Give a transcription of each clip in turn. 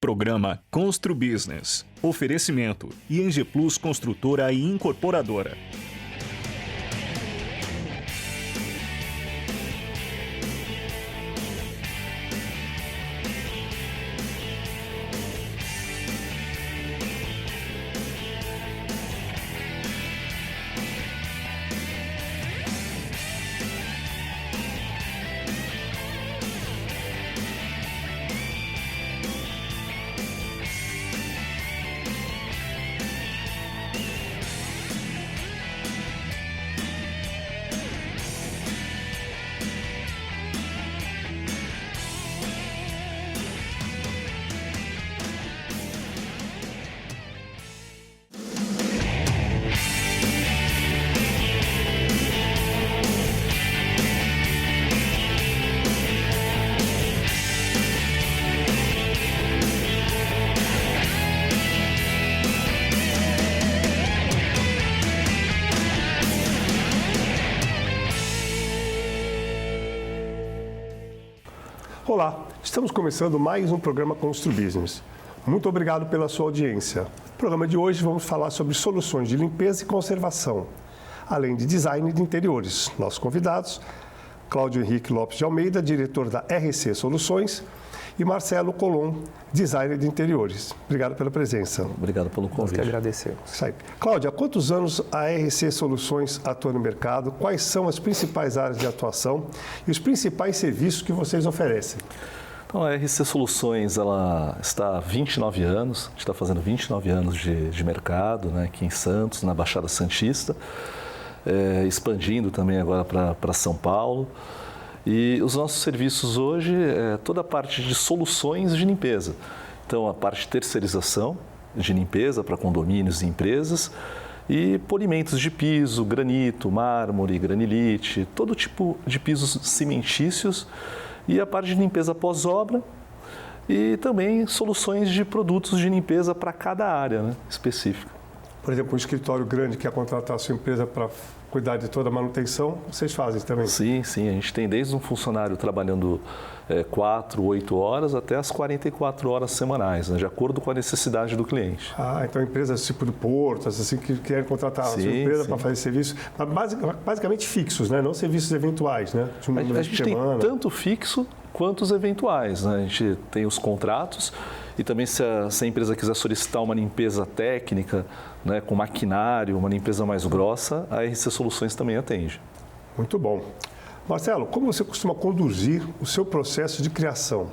Programa Constru Business. Oferecimento ING Plus Construtora e Incorporadora. Olá, estamos começando mais um programa Constru Business. Muito obrigado pela sua audiência. No programa de hoje vamos falar sobre soluções de limpeza e conservação, além de design de interiores. Nossos convidados, Cláudio Henrique Lopes de Almeida, diretor da RC Soluções, e Marcelo Colom, designer de interiores. Obrigado pela presença. Obrigado pelo convite. Nós que agradecemos. Cláudio, há quantos anos a RC Soluções atua no mercado? Quais são as principais áreas de atuação e os principais serviços que vocês oferecem? Então, a RC Soluções ela está há 29 anos, a gente está fazendo 29 anos de mercado, né, aqui em Santos, na Baixada Santista, expandindo também agora para São Paulo. E os nossos serviços hoje é toda a parte de soluções de limpeza. Então, a parte de terceirização de limpeza para condomínios e empresas e polimentos de piso, granito, mármore, granilite, todo tipo de pisos cimentícios e a parte de limpeza pós-obra e também soluções de produtos de limpeza para cada área, né, específica. Por exemplo, um escritório grande que quer contratar a sua empresa para cuidar de toda a manutenção, vocês fazem também? Sim, sim. A gente tem desde um funcionário trabalhando 4, 8 horas até as 44 horas semanais, né, de acordo com a necessidade do cliente. Ah, então empresas tipo do Porto, assim, que querem contratar a sua empresa para fazer serviços, basicamente fixos, né? Não serviços eventuais, né? A gente tem tanto fixo quanto os eventuais, né? A gente tem os contratos e também se a empresa quiser solicitar uma limpeza técnica, né, com maquinário, uma limpeza mais grossa, a RC Soluções também atende. Muito bom. Marcelo, como você costuma conduzir o seu processo de criação?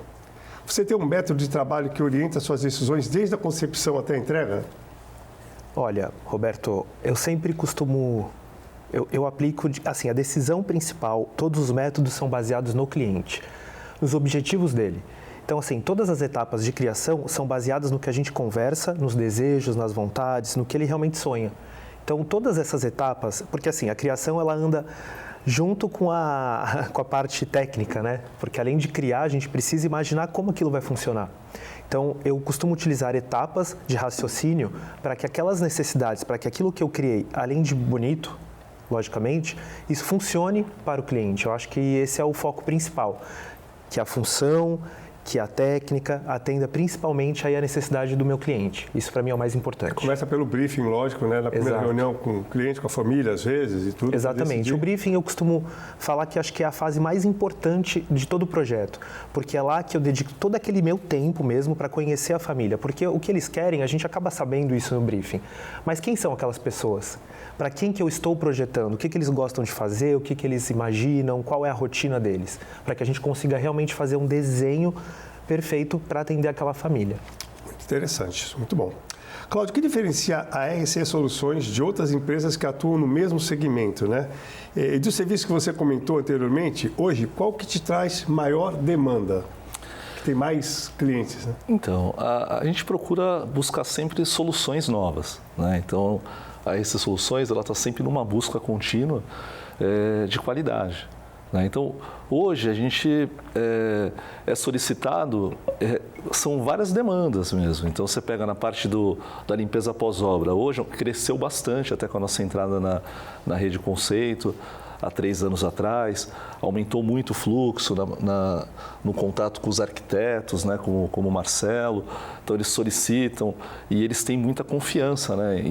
Você tem um método de trabalho que orienta suas decisões desde a concepção até a entrega? Olha, Roberto, eu sempre costumo... Eu aplico, assim, a decisão principal, todos os métodos são baseados no cliente, nos objetivos dele. Então, assim, todas as etapas de criação são baseadas no que a gente conversa, nos desejos, nas vontades, no que ele realmente sonha. Então, todas essas etapas, porque assim, a criação ela anda junto com a parte técnica, né? Porque além de criar, a gente precisa imaginar como aquilo vai funcionar. Então, eu costumo utilizar etapas de raciocínio para que aquelas necessidades, para que aquilo que eu criei, além de bonito, logicamente, isso funcione para o cliente. Eu acho que esse é o foco principal, que a função, que a técnica atenda principalmente aí a necessidade do meu cliente. Isso para mim é o mais importante. Começa pelo briefing, lógico, né? Na primeira reunião com o cliente, com a família, às vezes, e tudo. Exatamente. O briefing eu costumo falar que acho que é a fase mais importante de todo o projeto, porque é lá que eu dedico todo aquele meu tempo mesmo para conhecer a família, porque o que eles querem, a gente acaba sabendo isso no briefing. Mas quem são aquelas pessoas? Para quem que eu estou projetando? O que eles gostam de fazer? O que eles imaginam? Qual é a rotina deles? Para que a gente consiga realmente fazer um desenho perfeito para atender aquela família. Muito interessante, muito bom. Cláudio, o que diferencia a RC Soluções de outras empresas que atuam no mesmo segmento, né? E do serviço que você comentou anteriormente, hoje, qual que te traz maior demanda? Que tem mais clientes, né? Então, a gente procura buscar sempre soluções novas, né? Então, a RC Soluções ela está sempre numa busca contínua de qualidade. Então, hoje a gente é solicitado, são várias demandas mesmo. Então, você pega na parte da limpeza pós-obra. Hoje cresceu bastante, até com a nossa entrada na Rede Conceito, há 3 anos atrás, aumentou muito o fluxo no contato com os arquitetos, né, como o Marcelo. Então, eles solicitam e eles têm muita confiança, né,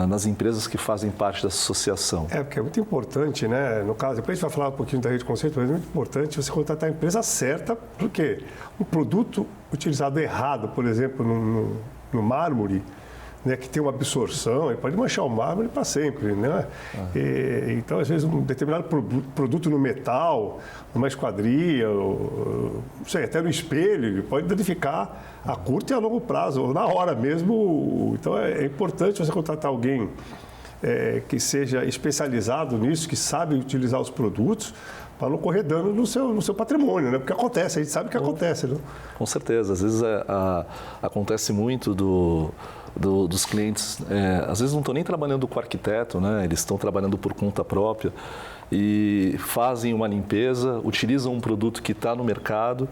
nas empresas que fazem parte dessa associação. Porque é muito importante, né? No caso, depois a gente vai falar um pouquinho da rede de conceito, mas é muito importante você contratar a empresa certa, porque um produto utilizado errado, por exemplo, no mármore, né, que tem uma absorção, ele pode manchar o mármore para sempre, né? Então, às vezes, um determinado produto no metal, numa esquadria, não sei, até no espelho, ele pode danificar a curto e a longo prazo, ou na hora mesmo. Então, é importante você contratar alguém que seja especializado nisso, que sabe utilizar os produtos, para não correr dano no seu patrimônio, né? Porque acontece, a gente sabe que acontece, né? Com certeza, às vezes acontece muito dos clientes, às vezes não estão nem trabalhando com arquiteto, né? Eles estão trabalhando por conta própria e fazem uma limpeza, utilizam um produto que está no mercado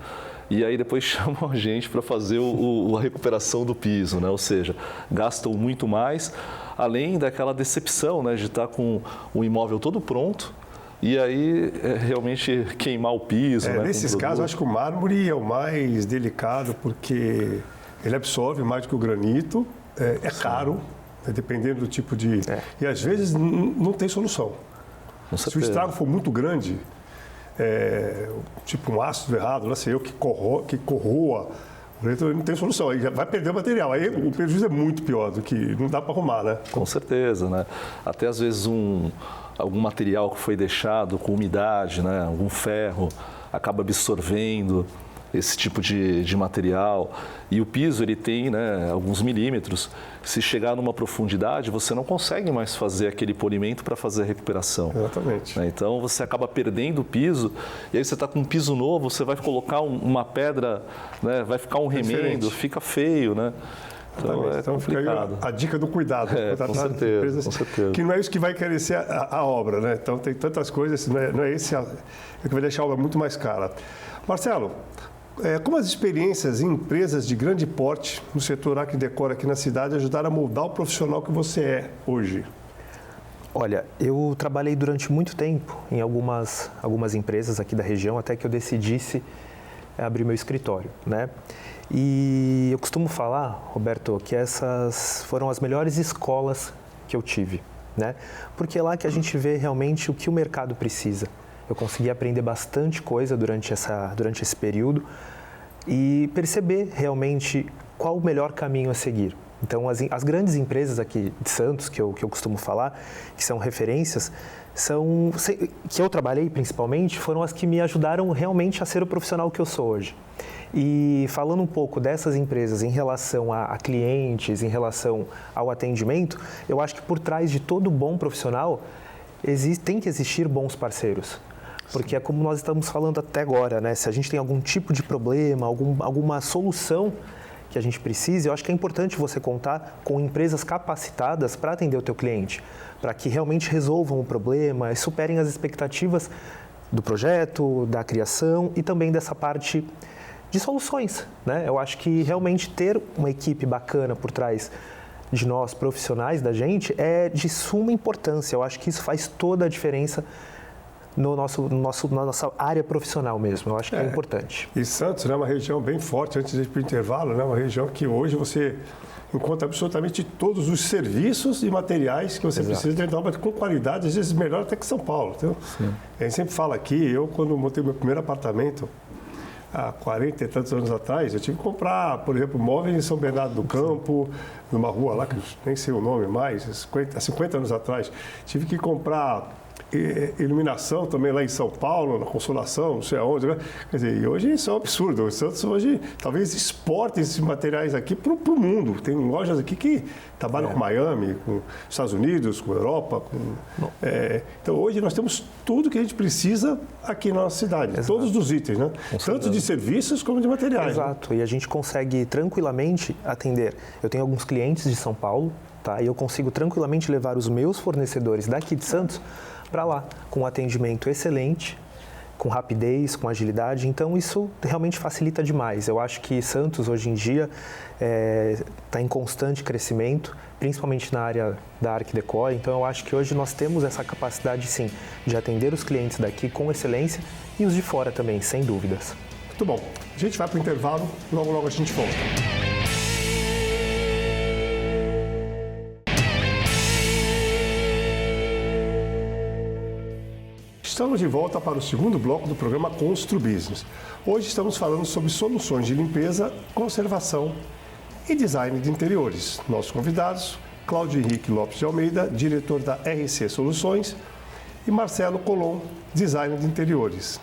e aí depois chamam a gente para fazer a recuperação do piso, né? Ou seja, gastam muito mais, além daquela decepção, né, de estar com o imóvel todo pronto e aí realmente queimar o piso. Né, nesses casos, acho que o mármore é o mais delicado porque ele absorve mais do que o granito, é caro, dependendo do tipo de... E às vezes não tem solução. Se o estrago for muito grande, tipo um ácido errado, não sei eu, que corroa, não tem solução, aí já vai perder o material. Aí o prejuízo é muito pior do que não dá para arrumar, né? Com certeza, né? Até às vezes algum material que foi deixado com umidade, né? Algum ferro acaba absorvendo esse tipo de material. E o piso, ele tem, né, alguns milímetros. Se chegar numa profundidade, você não consegue mais fazer aquele polimento para fazer a recuperação. Exatamente. Então, você acaba perdendo o piso. E aí, você está com um piso novo, você vai colocar uma pedra, né, vai ficar um remendo, fica feio, né? Então fica aí a dica do cuidado. Com certeza, com certeza. Que não é isso que vai encarecer a obra, né? Então, tem tantas coisas, não é esse que vai deixar a obra muito mais cara. Marcelo, como as experiências em empresas de grande porte no setor Arquidecor aqui na cidade ajudaram a moldar o profissional que você é hoje? Olha, eu trabalhei durante muito tempo em algumas empresas aqui da região, até que eu decidisse abrir meu escritório, né? E eu costumo falar, Roberto, que essas foram as melhores escolas que eu tive, né? Porque é lá que a gente vê realmente o que o mercado precisa. Eu consegui aprender bastante coisa durante esse período e perceber realmente qual o melhor caminho a seguir. Então, as grandes empresas aqui de Santos, que eu costumo falar, que são referências, que eu trabalhei principalmente, foram as que me ajudaram realmente a ser o profissional que eu sou hoje. E falando um pouco dessas empresas em relação a clientes, em relação ao atendimento, eu acho que por trás de todo bom profissional tem que existir bons parceiros. Porque é como nós estamos falando até agora, né? Se a gente tem algum tipo de problema, alguma solução que a gente precise, eu acho que é importante você contar com empresas capacitadas para atender o teu cliente, para que realmente resolvam o problema e superem as expectativas do projeto, da criação e também dessa parte de soluções, né? Eu acho que realmente ter uma equipe bacana por trás de nós, profissionais da gente, é de suma importância. Eu acho que isso faz toda a diferença na nossa área profissional mesmo. Eu acho que é importante. E Santos, né, é uma região bem forte, antes de ir para o intervalo, né, uma região que hoje você encontra absolutamente todos os serviços e materiais que você precisa dentro da obra, com qualidade, às vezes melhor até que São Paulo. Então, a gente sempre fala aqui, eu quando montei meu primeiro apartamento, há 40 e tantos anos atrás, eu tive que comprar, por exemplo, móveis em São Bernardo do Campo, numa rua lá, que eu nem sei o nome mais, há 50 anos atrás, tive que comprar iluminação também lá em São Paulo, na Consolação, não sei aonde. Quer dizer, e hoje isso é um absurdo. O Santos hoje talvez exporte esses materiais aqui para o mundo. Tem lojas aqui que trabalham com Miami, com Estados Unidos, com Europa. Então hoje nós temos tudo que a gente precisa aqui na nossa cidade. Exato. Todos os itens, né? Tanto de serviços como de materiais. Exato. Né? E a gente consegue tranquilamente atender. Eu tenho alguns clientes de São Paulo, tá? E eu consigo tranquilamente levar os meus fornecedores daqui de Santos para lá, com um atendimento excelente com rapidez, com agilidade. Então, isso realmente facilita demais. Eu acho que Santos, hoje em dia, está em constante crescimento, principalmente na área da Arc Decor. Então, eu acho que hoje nós temos essa capacidade, sim, de atender os clientes daqui com excelência e os de fora também, sem dúvidas. Muito bom. A gente vai para o intervalo, logo a gente volta. Estamos de volta para o segundo bloco do programa Constru Business. Hoje estamos falando sobre soluções de limpeza, conservação e design de interiores. Nossos convidados, Cláudio Henrique Lopes de Almeida, diretor da RC Soluções, e Marcelo Colom, designer de interiores.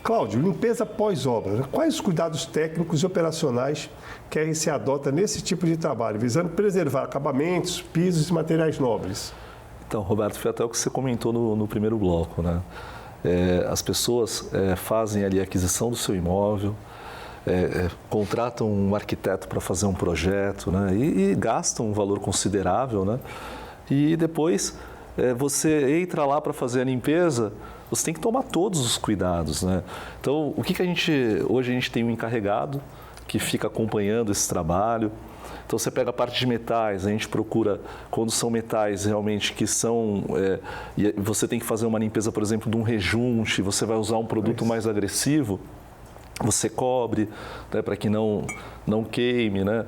Cláudio, limpeza pós-obra. Quais os cuidados técnicos e operacionais que a RC adota nesse tipo de trabalho, visando preservar acabamentos, pisos e materiais nobres? Então, Roberto, foi até o que você comentou no primeiro bloco, né? As pessoas fazem ali a aquisição do seu imóvel, contratam um arquiteto para fazer um projeto, né? E gastam um valor considerável, né? E depois você entra lá para fazer a limpeza, você tem que tomar todos os cuidados, né? Então, o que hoje a gente tem um encarregado que fica acompanhando esse trabalho. Então, você pega a parte de metais, a gente procura, quando são metais realmente que são... e você tem que fazer uma limpeza, por exemplo, de um rejunte, você vai usar um produto mais agressivo, você cobre, né, para que não queime, né?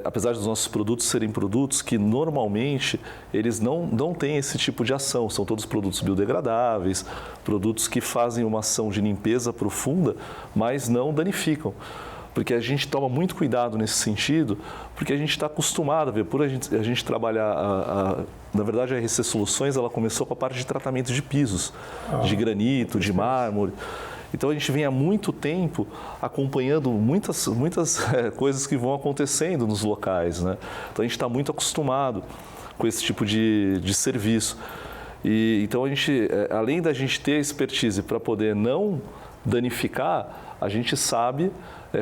Apesar dos nossos produtos serem produtos que normalmente eles não têm esse tipo de ação, são todos produtos biodegradáveis, produtos que fazem uma ação de limpeza profunda, mas não danificam. Porque a gente toma muito cuidado nesse sentido, porque a gente está acostumado a ver, por a gente trabalhar, na verdade a RC Soluções, ela começou com a parte de tratamento de pisos, de granito, de mármore. Então a gente vem há muito tempo acompanhando muitas coisas que vão acontecendo nos locais, né? Então a gente está muito acostumado com esse tipo de serviço. E então a gente, além da gente ter expertise para poder não danificar, a gente sabe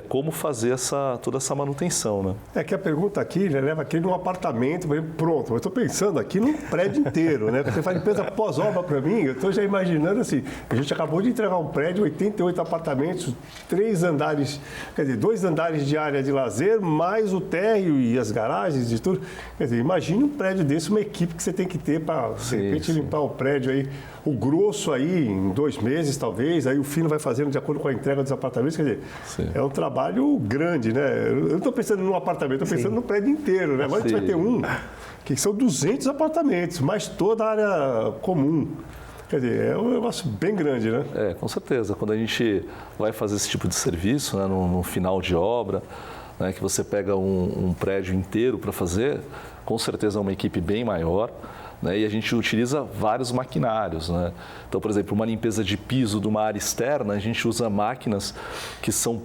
como fazer toda essa manutenção, né? É que a pergunta aqui leva aquele num apartamento, pronto, eu estou pensando aqui num prédio inteiro, né? Você faz limpeza pós-obra para mim, eu estou já imaginando assim, a gente acabou de entregar um prédio, 88 apartamentos, 3 andares, quer dizer, 2 andares de área de lazer, mais o térreo e as garagens e tudo. Quer dizer, imagine um prédio desse, uma equipe que você tem que ter para, de repente, limpar o prédio aí, o grosso aí em 2 meses, talvez, aí o fino vai fazendo de acordo com a entrega dos apartamentos, quer dizer, é um trabalho grande, né? Eu não estou pensando num apartamento, estou pensando no prédio inteiro, né? Agora a gente vai ter que são 200 apartamentos, mais toda a área comum. Quer dizer, é um negócio bem grande, né? Com certeza. Quando a gente vai fazer esse tipo de serviço, né, no final de obra, né, que você pega um prédio inteiro para fazer, com certeza é uma equipe bem maior. Né, e a gente utiliza vários maquinários, né? Então, por exemplo, uma limpeza de piso de uma área externa, a gente usa máquinas que são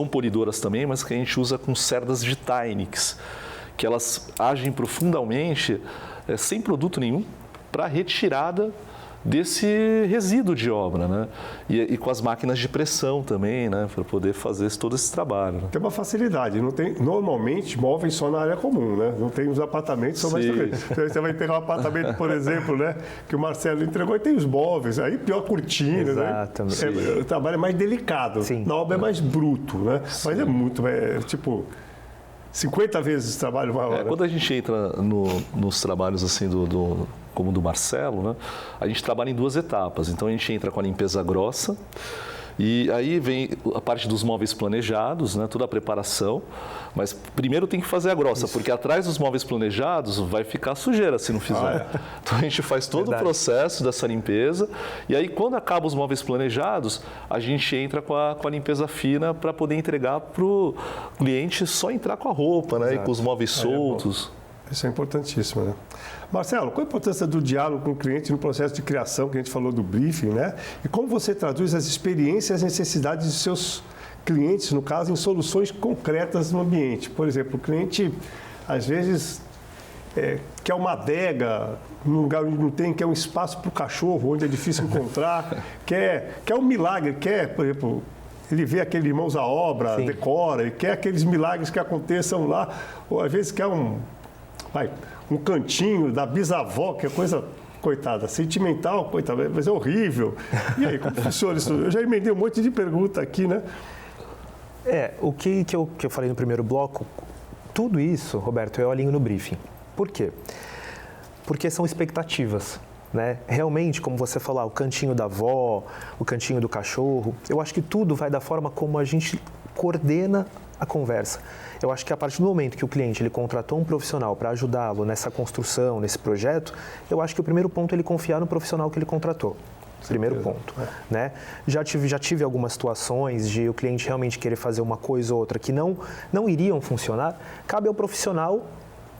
polidoras também, mas que a gente usa com cerdas de Tynix, que elas agem profundamente, sem produto nenhum, para retirada desse resíduo de obra, né? E com as máquinas de pressão também, né? Para poder fazer todo esse trabalho. Né? Tem uma facilidade, não tem, normalmente móveis só na área comum, né? Não tem os apartamentos, são mais você vai pegar um apartamento, por exemplo, né? Que o Marcelo entregou e tem os móveis, aí pior cortina, exatamente, né? O trabalho é mais delicado, na obra é mais bruto, né? Sim. Mas é muito, tipo 50 vezes o trabalho maior. Quando a gente entra nos trabalhos assim como do Marcelo, né, a gente trabalha em 2 etapas. Então a gente entra com a limpeza grossa e aí vem a parte dos móveis planejados, né, toda a preparação. Mas primeiro tem que fazer a grossa, porque atrás dos móveis planejados vai ficar sujeira se não fizer. Então a gente faz todo o processo dessa limpeza e aí quando acaba os móveis planejados, a gente entra com a limpeza fina para poder entregar para o cliente só entrar com a roupa, né, e com os móveis soltos. Isso é importantíssimo, né? Marcelo, qual a importância do diálogo com o cliente no processo de criação, que a gente falou do briefing, né? E como você traduz as experiências e as necessidades de seus clientes, no caso, em soluções concretas no ambiente? Por exemplo, o cliente, às vezes, quer uma adega num lugar onde não tem, quer um espaço para o cachorro, onde é difícil encontrar, quer um milagre, por exemplo... Ele vê aquele Irmãos à Obra, decora, ele quer aqueles milagres que aconteçam lá, ou às vezes quer um cantinho da bisavó, que é coisa coitada, sentimental, coitada, mas é horrível. E aí, como funciona isso? Eu já emendei um monte de pergunta aqui, né? O que eu falei no primeiro bloco, tudo isso, Roberto, eu alinho no briefing. Por quê? Porque são expectativas, né? Realmente, como você falou, o cantinho da avó, o cantinho do cachorro, eu acho que tudo vai da forma como a gente coordena a conversa. Eu acho que a partir do momento que o cliente ele contratou um profissional para ajudá-lo nessa construção, nesse projeto, eu acho que o primeiro ponto é ele confiar no profissional que ele contratou. Primeiro ponto, né? Já tive algumas situações de o cliente realmente querer fazer uma coisa ou outra que não iriam funcionar, cabe ao profissional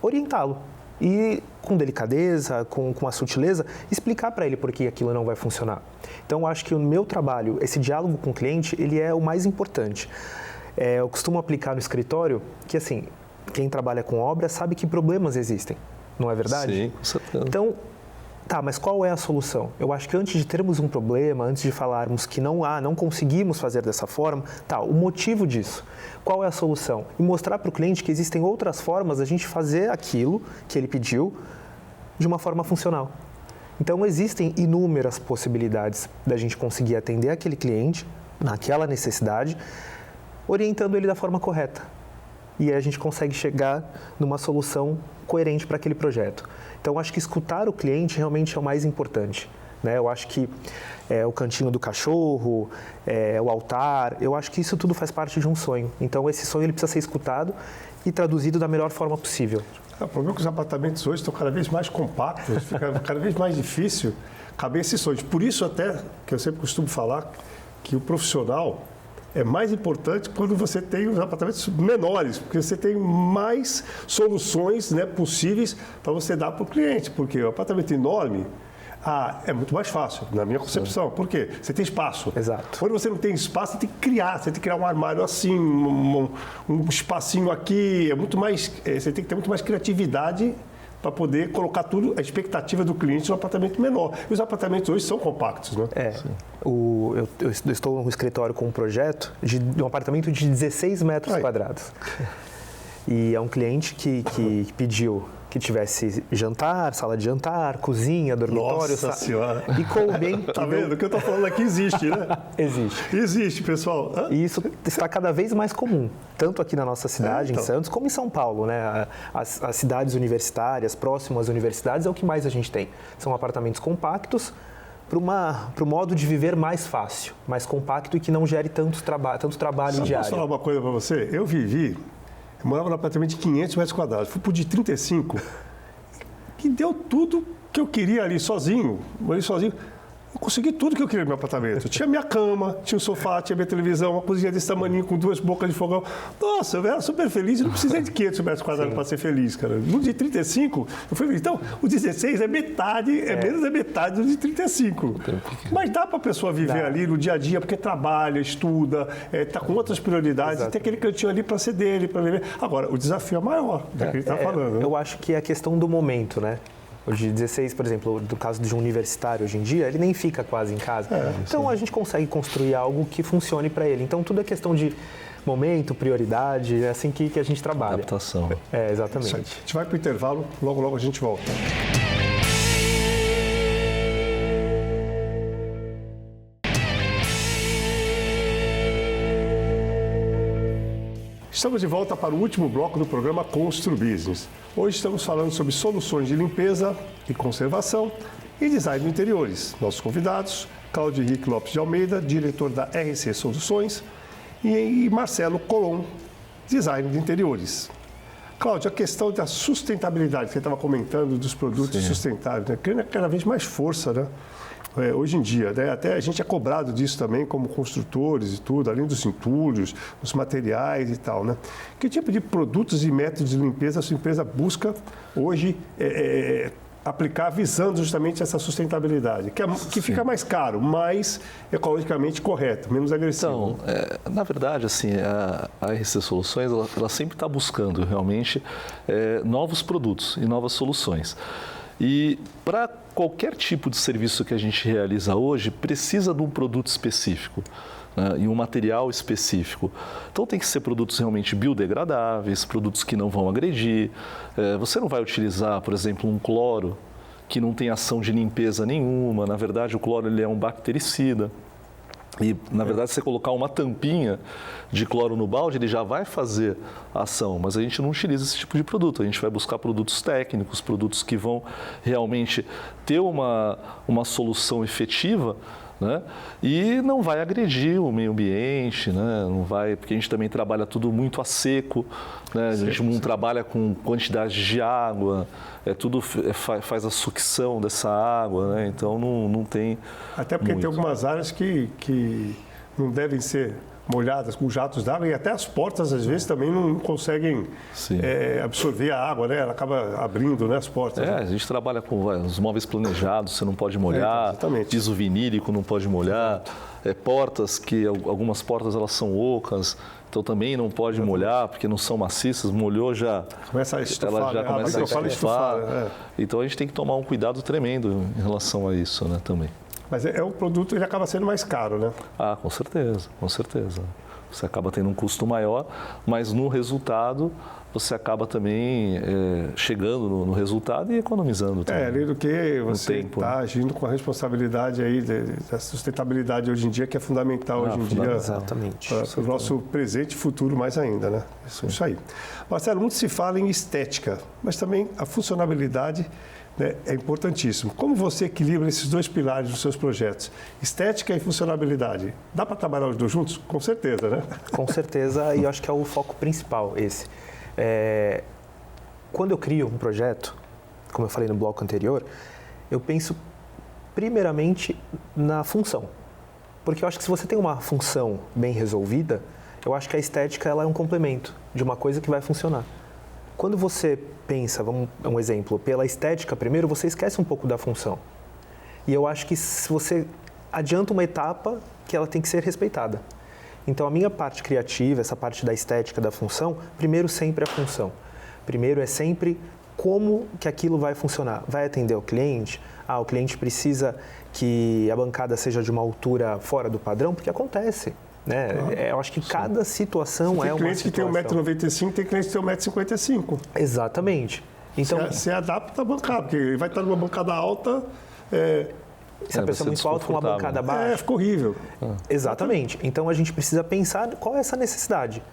orientá-lo e com delicadeza, com a sutileza, explicar para ele por que aquilo não vai funcionar. Então, eu acho que o meu trabalho, esse diálogo com o cliente, ele é o mais importante. Eu costumo aplicar no escritório que, assim, quem trabalha com obra sabe que problemas existem, não é verdade? Sim, com certeza. Então, tá, mas qual é a solução? Eu acho que antes de termos um problema, antes de falarmos que não conseguimos fazer dessa forma, tá, o motivo disso, qual é a solução? E mostrar para o cliente que existem outras formas da gente fazer aquilo que ele pediu de uma forma funcional. Então, existem inúmeras possibilidades da gente conseguir atender aquele cliente naquela necessidade, orientando ele da forma correta. E aí a gente consegue chegar numa solução coerente para aquele projeto. Então, acho que escutar o cliente realmente é o mais importante, né? Eu acho que o cantinho do cachorro, o altar, eu acho que isso tudo faz parte de um sonho. Então, esse sonho ele precisa ser escutado e traduzido da melhor forma possível. O problema é que os apartamentos hoje estão cada vez mais compactos, fica cada vez mais difícil caber esses sonhos. Por isso até, que eu sempre costumo falar, que o profissional é mais importante quando você tem os apartamentos menores, porque você tem mais soluções, né, possíveis para você dar para o cliente, porque o apartamento enorme é muito mais fácil, na minha concepção. Por quê? Você tem espaço. Exato. Quando você não tem espaço, você tem que criar um armário assim, um espacinho aqui, muito mais, você tem que ter muito mais criatividade para poder colocar tudo, a expectativa do cliente no apartamento menor. E os apartamentos hoje são compactos, né? Eu estou no escritório com um projeto de um apartamento de 16 metros quadrados. E é um cliente que pediu que tivesse jantar, sala de jantar, cozinha, dormitório. Nossa Senhora! E coubem... Tá vendo? O que eu estou falando aqui existe, né? Existe. Existe, pessoal. E isso está cada vez mais comum, tanto aqui na nossa cidade, em Santos, como em São Paulo, né? As cidades universitárias, próximas às universidades, é o que mais a gente tem. São apartamentos compactos para o modo de viver mais fácil, mais compacto e que não gere tanto trabalho diário. Posso falar uma coisa para você? Eu morava num apartamento de 500 metros quadrados, fui pro de 35, que deu tudo que eu queria ali sozinho, morei sozinho. Eu consegui tudo que eu queria no meu apartamento. Tinha minha cama, tinha um sofá, tinha minha televisão, uma cozinha desse tamanho com 2 bocas de fogão. Nossa, eu era super feliz e não precisei de 500 metros quadrados para ser feliz, cara. No de 35, eu fui feliz. Então, o 16 é metade, menos da metade do de 35. Mas dá para a pessoa viver ali no dia a dia, porque trabalha, estuda, está com outras prioridades. Exato. E tem aquele cantinho ali para ser dele, para viver. Agora, o desafio é maior, do que ele está falando. Né? Eu acho que é a questão do momento, né? O de 16, por exemplo, do caso de um universitário hoje em dia, ele nem fica quase em casa. Então, a gente consegue construir algo que funcione para ele. Então, tudo é questão de momento, prioridade, é assim que a gente trabalha. Adaptação. Exatamente. A gente vai para o intervalo, logo a gente volta. Estamos de volta para o último bloco do programa Constru Business. Hoje estamos falando sobre soluções de limpeza e conservação e design de interiores. Nossos convidados, Cláudio Henrique Lopes de Almeida, diretor da RC Soluções, e Marcelo Colom, design de interiores. Cláudio, a questão da sustentabilidade, que você estava comentando dos produtos sustentáveis, né? Ganha cada vez mais força, né? Hoje em dia, né? Até a gente é cobrado disso também como construtores e tudo, além dos entulhos, dos materiais e tal, né? Que tipo de produtos e métodos de limpeza a sua empresa busca hoje aplicar visando justamente essa sustentabilidade, que fica mais caro, mais ecologicamente correto, menos agressivo? Então, na verdade, assim, a RC Soluções, ela sempre está buscando realmente novos produtos e novas soluções. E para qualquer tipo de serviço que a gente realiza hoje, precisa de um produto específico, né, e um material específico. Então tem que ser produtos realmente biodegradáveis, produtos que não vão agredir. Você não vai utilizar, por exemplo, um cloro que não tem ação de limpeza nenhuma. Na verdade, o cloro ele é um bactericida. E, na verdade, se você colocar uma tampinha de cloro no balde, ele já vai fazer a ação, mas a gente não utiliza esse tipo de produto. A gente vai buscar produtos técnicos, produtos que vão realmente ter uma solução efetiva, né? E não vai agredir o meio ambiente, né? Não vai, porque a gente também trabalha tudo muito a seco, né? A gente não trabalha com quantidade de água, faz a sucção dessa água, né? Então não tem. Até porque tem algumas áreas que não devem ser molhadas com jatos d'água e até as portas às vezes também não conseguem absorver a água, né? Ela acaba abrindo, né, as portas. A gente trabalha com os móveis planejados, você não pode molhar, piso vinílico não pode molhar, portas que algumas portas elas são ocas, então também não pode molhar porque não são maciças, molhou já começa a estufar, ela já começa a estufar. Então a gente tem que tomar um cuidado tremendo em relação a isso, né, também. Mas o produto ele acaba sendo mais caro, né? Ah, com certeza, com certeza. Você acaba tendo um custo maior, mas no resultado você acaba também chegando no resultado e economizando também. Além do que você está agindo com a responsabilidade aí da sustentabilidade hoje em dia, que é fundamental hoje em dia. Exatamente. Para o nosso presente e futuro mais ainda, né? Isso aí. Marcelo, muito se fala em estética, mas também a funcionalidade, né, é importantíssimo. Como você equilibra esses dois pilares dos seus projetos, estética e funcionalidade? Dá para trabalhar os dois juntos? Com certeza, né? Com certeza, e eu acho que é o foco principal esse. Quando eu crio um projeto, como eu falei no bloco anterior, eu penso primeiramente na função. Porque eu acho que se você tem uma função bem resolvida, eu acho que a estética ela é um complemento de uma coisa que vai funcionar. Quando você pensa, um exemplo, pela estética primeiro, você esquece um pouco da função. E eu acho que se você adianta uma etapa que ela tem que ser respeitada. Então, a minha parte criativa, essa parte da estética, da função, primeiro sempre a função. Primeiro é sempre como que aquilo vai funcionar. Vai atender o cliente? O cliente precisa que a bancada seja de uma altura fora do padrão, porque acontece. Né? Eu acho que cada situação é uma situação. Tem cliente que tem 1,95 m, tem cliente que tem 1,55 m. Exatamente. Então, você adapta a bancada, porque ele vai estar numa bancada alta. Se a pessoa é muito alta com uma bancada baixa. Fica horrível. Exatamente. Então a gente precisa pensar qual é essa necessidade.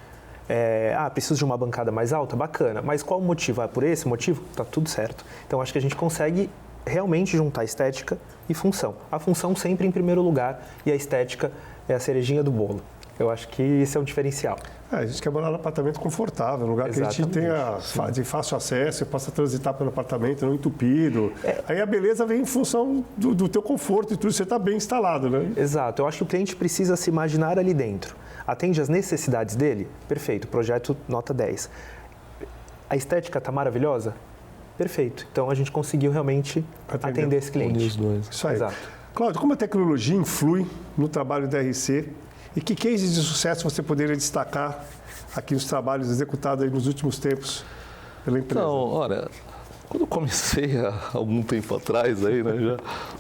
Preciso de uma bancada mais alta? Bacana. Mas qual o motivo? Por esse motivo? Tá tudo certo. Então acho que a gente consegue realmente juntar estética e função. A função sempre em primeiro lugar e a estética é a cerejinha do bolo. Eu acho que esse é um diferencial. A gente quer morar num apartamento confortável, um lugar que a gente tenha de fácil acesso, que possa transitar pelo apartamento, não entupido. Aí a beleza vem em função do teu conforto e tudo, você está bem instalado, né? Exato. Eu acho que o cliente precisa se imaginar ali dentro. Atende às necessidades dele? Perfeito. Projeto nota 10. A estética está maravilhosa? Perfeito. Então a gente conseguiu realmente atender esse cliente. Os dois. Isso aí. Exato. Cláudio, como a tecnologia influi no trabalho da RC e que cases de sucesso você poderia destacar aqui nos trabalhos executados aí nos últimos tempos pela empresa? Então, olha, quando eu comecei há algum tempo atrás, aí, né, já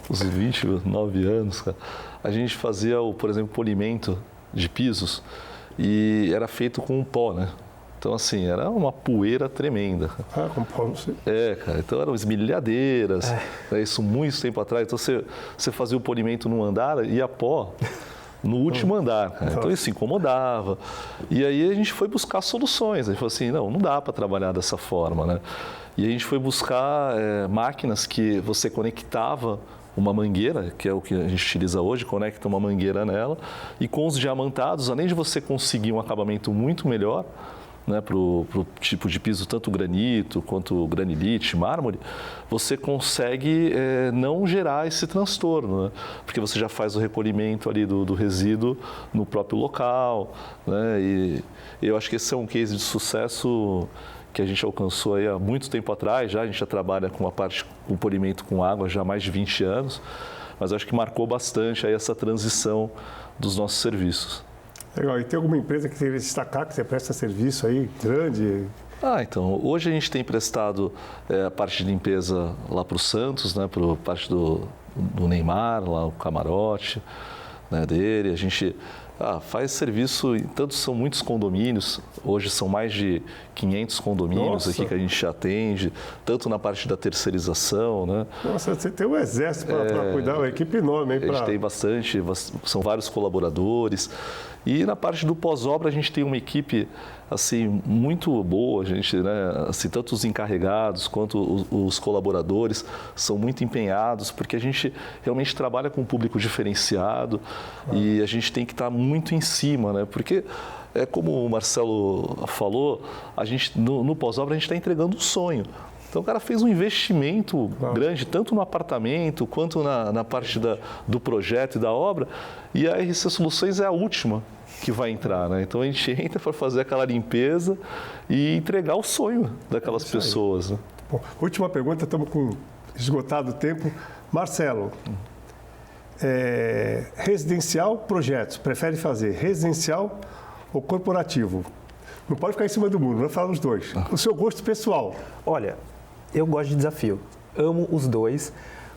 uns 29 anos, cara, a gente fazia, por exemplo, polimento de pisos e era feito com pó, né? Então, assim, era uma poeira tremenda. Com pó, não sei. Cara, então eram esmerilhadeiras, isso muito tempo atrás. Então, você fazia o polimento num andar e a pó no último andar. Cara. Então, isso incomodava. E aí a gente foi buscar soluções. A gente falou assim, não dá para trabalhar dessa forma, né? E a gente foi buscar máquinas que você conectava uma mangueira, que é o que a gente utiliza hoje, conecta uma mangueira nela, e com os diamantados, além de você conseguir um acabamento muito melhor, né, para o tipo de piso, tanto granito quanto granilite, mármore, você consegue não gerar esse transtorno, né? Porque você já faz o recolhimento ali do resíduo no próprio local, né? E eu acho que esse é um case de sucesso que a gente alcançou aí há muito tempo atrás. A gente já trabalha com a parte com polimento com água já há mais de 20 anos, mas acho que marcou bastante aí essa transição dos nossos serviços. Legal. E tem alguma empresa que queria destacar que você presta serviço aí, grande? Então, hoje a gente tem prestado a parte de limpeza lá para o Santos, né, para a parte do Neymar, lá o camarote, né, dele. A gente Faz serviço, tanto são muitos condomínios, hoje são mais de 500 condomínios aqui que a gente atende, tanto na parte da terceirização, né? Nossa, você tem um exército para cuidar, uma equipe enorme. A gente tem bastante, são vários colaboradores. E na parte do pós-obra a gente tem uma equipe assim muito boa, a gente, né, assim, tanto os encarregados quanto os colaboradores são muito empenhados, porque a gente realmente trabalha com um público diferenciado e a gente tem que estar muito em cima, né? Porque como o Marcelo falou, a gente no pós-obra a gente está entregando um sonho. Então o cara fez um investimento grande, tanto no apartamento quanto na parte do projeto e da obra, e a RC Soluções é a última que vai entrar, né? Então a gente entra para fazer aquela limpeza e entregar o sonho daquelas pessoas. Né? Bom, última pergunta, estamos com esgotado o tempo. Marcelo, residencial, projetos, prefere fazer residencial ou corporativo? Não pode ficar em cima do muro, vamos falar os dois. O seu gosto pessoal? Olha, eu gosto de desafio, amo os dois,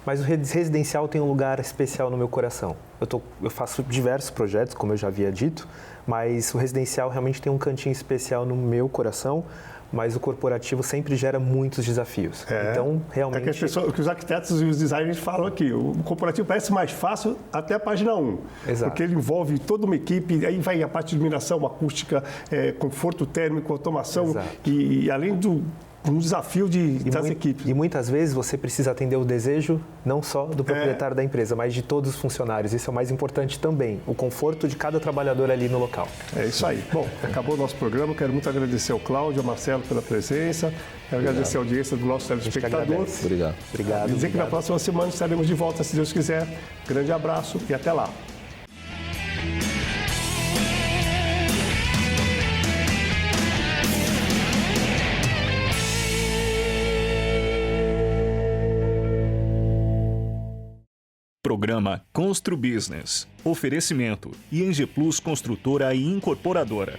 mas o residencial tem um lugar especial no meu coração. Eu faço diversos projetos, como eu já havia dito, mas o residencial realmente tem um cantinho especial no meu coração, mas o corporativo sempre gera muitos desafios. Então, realmente... que os arquitetos e os designers falam aqui, o corporativo parece mais fácil até a página 1. Exato. Porque ele envolve toda uma equipe, aí vai a parte de iluminação, acústica, conforto térmico, automação, e além do um desafio das equipes. E muitas vezes você precisa atender o desejo não só do proprietário da empresa, mas de todos os funcionários. Isso é o mais importante também, o conforto de cada trabalhador ali no local. É isso aí. Bom, acabou o nosso programa. Quero muito agradecer ao Cláudio, ao Marcelo pela presença. Quero agradecer a audiência do nosso telespectador. Obrigado. E dizer que na próxima semana estaremos de volta, se Deus quiser. Grande abraço e até lá. Programa Constru Business. Oferecimento ING Plus Construtora e Incorporadora.